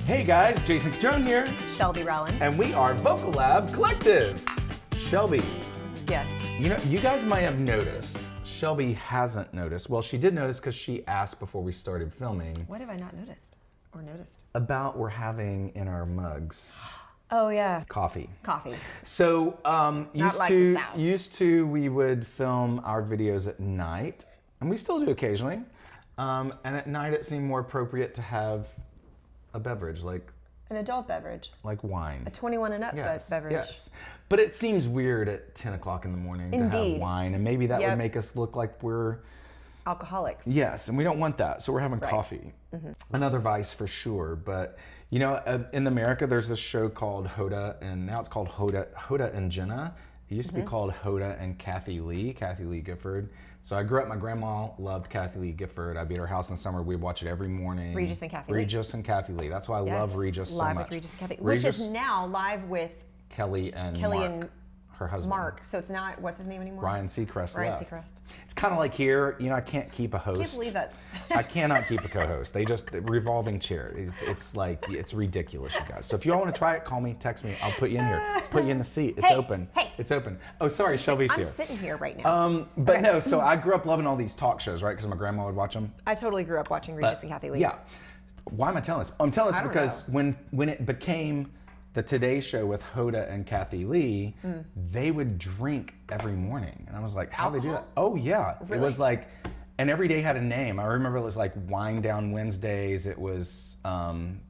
Hey guys, Jason Catron here. Shelby Rollins. And we are Vocal Lab Collective. Shelby. Yes. You know, you guys might have noticed. Shelby hasn't noticed. Well, she did notice because she asked before we started filming. What have I not noticed or noticed? About we're having in our mugs. Oh yeah. Coffee. Coffee. So used to we would film our videos at night, and we still do occasionally. And at night it seemed more appropriate to have a beverage like an adult beverage, like wine, a 21 and up beverage. Yes, but it seems weird at 10 o'clock in the morning to have wine, and maybe that would make us look like we're alcoholics. Yes, and we don't want that, so we're having coffee. Mm-hmm. Another vice for sure, but you know, in America there's this show called Hoda, and now it's called Hoda and Jenna. It used to be called Hoda and Kathy Lee Gifford. So I grew up, my grandma loved Kathy Lee Gifford. I'd be at her house in the summer. We'd watch it every morning. Regis and Kathy Lee. That's why I love Regis so much. Live with Regis and Kathy, which is now live with Kelly and her husband. Mark. So it's not, what's his name anymore? Ryan Seacrest Ryan left. Seacrest. It's kind of like here, you know, I can't keep a host. I can't believe that. I cannot keep a co-host. They just, revolving chair. It's like, it's ridiculous, you guys. So if you all want to try it, call me, text me. I'll put you in here. Put you in the seat. It's open. Hey. It's open. Oh, sorry, Shelby's here. I'm sitting here right now. But no, so I grew up loving all these talk shows, right? Because my grandma would watch them. I totally grew up watching Regis and Kathy Lee. Yeah. Why am I telling this? I'm telling this because when it became the Today Show with Hoda and Kathy Lee, they would drink every morning. And I was like, how do they do that? Oh, yeah. Really? It was like, and every day had a name. I remember it was like Wine Down Wednesdays, it was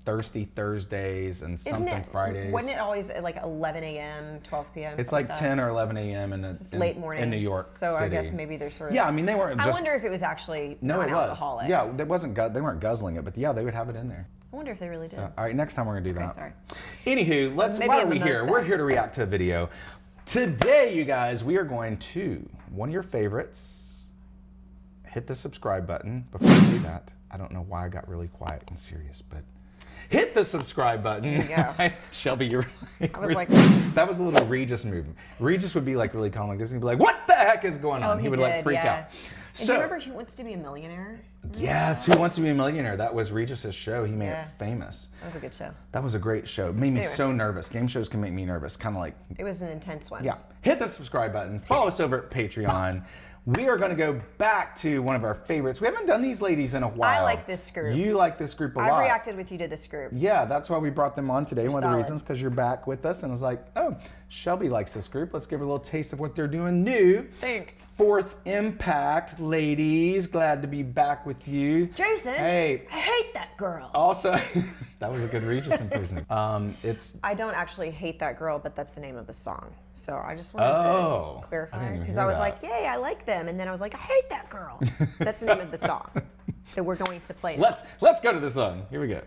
Thirsty Thursdays, and something Fridays. Wasn't it always at like 11 a.m., 12 p.m.? It's like 10 or 11 a.m. in late morning in New York So City. I guess maybe they're sort of... Yeah, I mean, they weren't just... I wonder if it was actually non-alcoholic. Yeah, they weren't guzzling it, but yeah, they would have it in there. I wonder if they really did. So, all right, next time we're gonna do that. Sorry. Anywho, why are we here? We're here to react to a video. Today, you guys, we are going to one of your favorites. Hit the subscribe button. Before we do that, I don't know why I got really quiet and serious, but hit the subscribe button. There you go. Shelby, you're right. I was like, that was a little Regis move. Regis would be like really calm like this, and he'd be like, "What the heck is going on?" He would like freak out. So, do you remember Who Wants to Be a Millionaire? Yes, Who Wants to Be a Millionaire? That was Regis's show. He made it famous. That was a good show. That was a great show. It made me so nervous. Game shows can make me nervous, kind of like... It was an intense one. Yeah. Hit the subscribe button. Follow us over at Patreon. We are going to go back to one of our favorites. We haven't done these ladies in a while. I like this group. You like this group a lot. I reacted with You Did This group. Yeah, that's why we brought them on today. One of the solid. reasons, because you're back with us, and I was like, oh, Shelby likes this group. Let's give her a little taste of what they're doing new. Thanks. Fourth Impact, ladies. Glad to be back with you. Jason. Hey. I hate that girl. Also, that was a good Regis impersonation. I don't actually hate that girl, but that's the name of the song. So I just wanted to clarify, because I was like, yay, I like them, and then I was like, I hate that girl. That's the name of the song that we're going to play now. Let's go to the song. Here we go.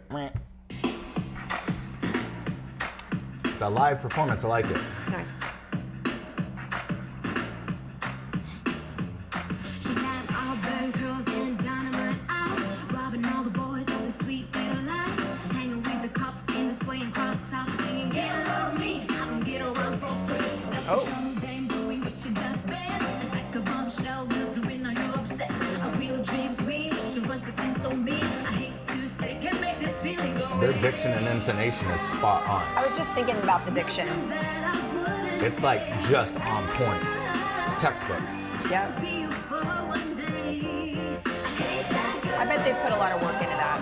It's a live performance. I like it. Nice. She had all burn curls and dynamite eyes, robbing all the boys of the sweet little lives, hanging with the cops in the swaying crop top, singing, get a load of me, I don't get around for free. Dame doing what she does best, and like a bombshell, whispering, are you obsessed? A real dream queen, she runs the scene so mean. I hate to say, can't make this feeling go away. Their diction and intonation is spot on. I was just thinking about the diction. It's like just on point. Textbook. Yeah. I bet they put a lot of work into that.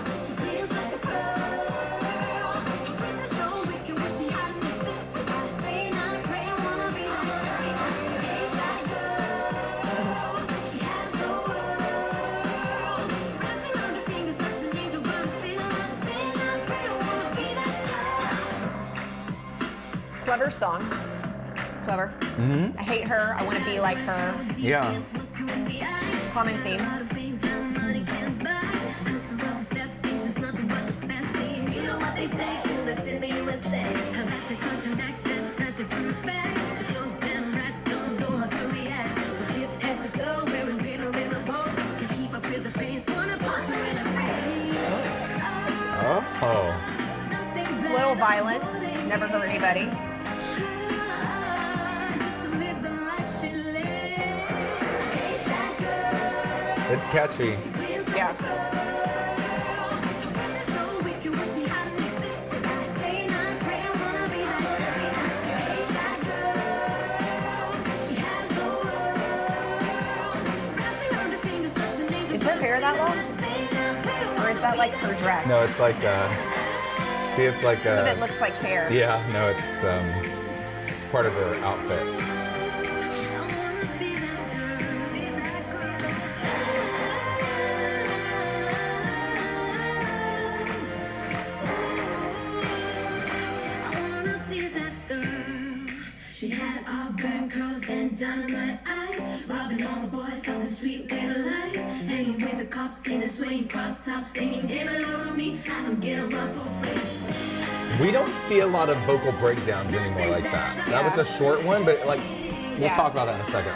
Clever song. Clever. I hate her. I want to be like her. Yeah. Common theme. Oh. Little violence. Never hurt anybody. It's catchy. Yeah. that long? Or is that like her dress? No, it's like see, it's like Some of it looks like hair. Yeah, no, it's part of her outfit. She had auburn curls and dynamite eyes, robbing all the boys of the sweet little lies, hanging with the cops in the swaying crop top, singing "Get a load of me, I don't get a run for free." We don't see a lot of vocal breakdowns anymore like that. That was a short one, but like we'll talk about that in a second.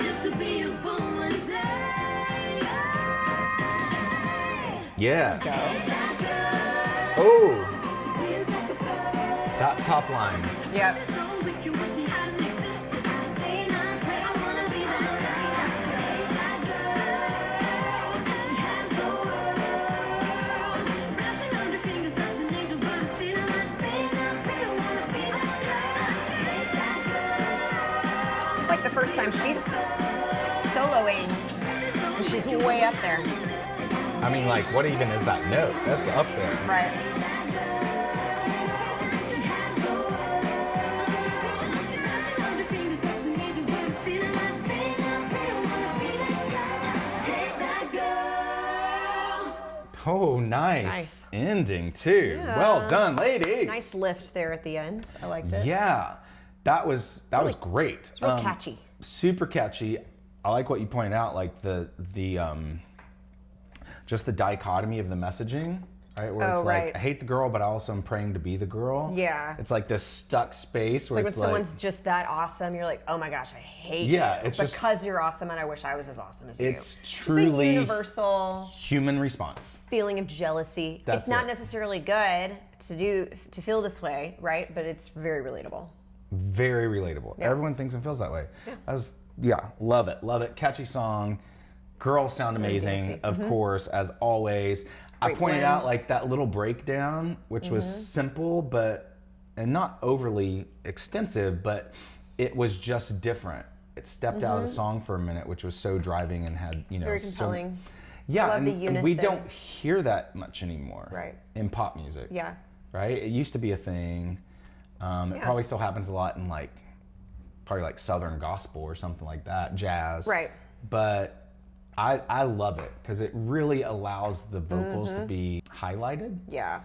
Just to be a for one day. Yeah. Go. Oh, that top line. Yep. It's like the first time she's soloing, and she's way up there. I mean, like, what even is that note? That's up there. Right. Oh, nice ending too. Yeah. Well done, ladies. Nice lift there at the end. I liked it. Yeah, that was great. It's real catchy. Super catchy. I like what you pointed out, like the just the dichotomy of the messaging, right? Where it's like, I hate the girl, but I also am praying to be the girl. Yeah. It's like this stuck space where It's like when someone's just that awesome, you're like, oh my gosh, I hate you. It's because just, you're awesome and I wish I was as awesome as you. It's Just truly a universal human response. feeling of jealousy. That's it's not it. necessarily good to feel this way, right? But it's very relatable. Very relatable. Yeah. Everyone thinks and feels that way. Love it. Love it. Catchy song. Girls sound amazing, of course, as always. I pointed out like that little breakdown, which was simple and not overly extensive, but it was just different. It stepped out of the song for a minute, which was so driving and had, Very compelling. Yeah, I love the and we unison. don't hear that much anymore. Right. In pop music. Yeah. Right? It used to be a thing. It probably still happens a lot in probably like Southern gospel or something like that, jazz. Right. But I love it because it really allows the vocals to be highlighted. Yeah.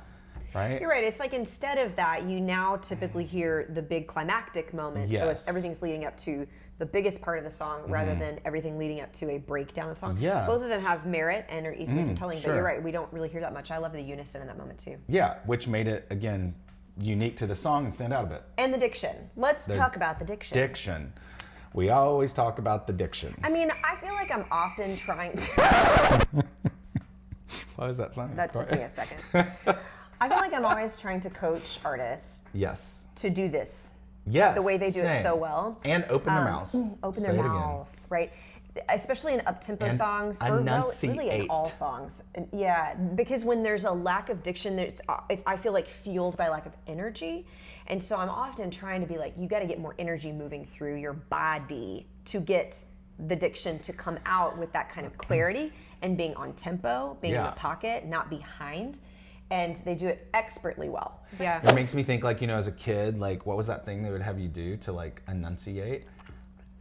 Right? You're right. It's like instead of that, you now typically hear the big climactic moment. So Yes. everything's leading up to the biggest part of the song rather than everything leading up to a breakdown of the song. Yeah. Both of them have merit and are equally compelling, but sure. you're right. We don't really hear that much. I love the unison in that moment too. Yeah, which made it, again, unique to the song and stand out a bit. And the diction. Let's talk about the diction. Diction. We always talk about the diction. I mean, I feel like I'm often trying to... Why is that funny? That took me a second. I feel like I'm always trying to coach artists Yes. to do this. Yes. The way they do it same. so well. And open their mouths. Open Say their it again. mouth, right? Especially in up-tempo And songs, or really in enunciate. all songs. Yeah, because when there's a lack of diction, it's I feel like fueled by lack of energy, and so I'm often trying to be like, you got to get more energy moving through your body to get the diction to come out with that kind of clarity and being on tempo, being in the pocket, not behind. And they do it expertly well. Yeah. It makes me think, like, you know, as a kid, like, what was that thing they would have you do to, like, enunciate?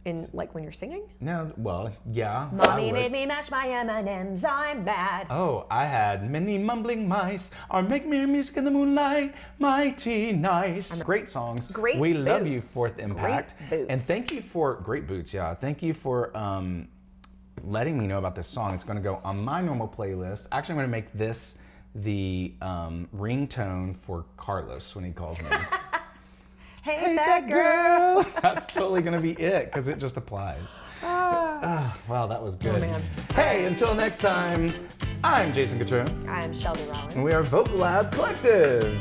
In, like, when you're singing? No, well, yeah. I Mommy would. made me mash my M&Ms, I'm mad. Oh, I had many mumbling mice are making me music in the moonlight, mighty nice. Great songs. Great We love you, boots. Fourth Impact. Great boots. And thank you for, great boots, yeah. Thank you for letting me know about this song. It's gonna go on my normal playlist. Actually, I'm gonna make this the ringtone for Carlos when he calls me. Hey, that girl. That's totally gonna be it, because it just applies. Wow, that was good. man. Hey, until next time, I'm Jason Catron. I'm Shelby Rollins. And we are Vocal Lab Collective.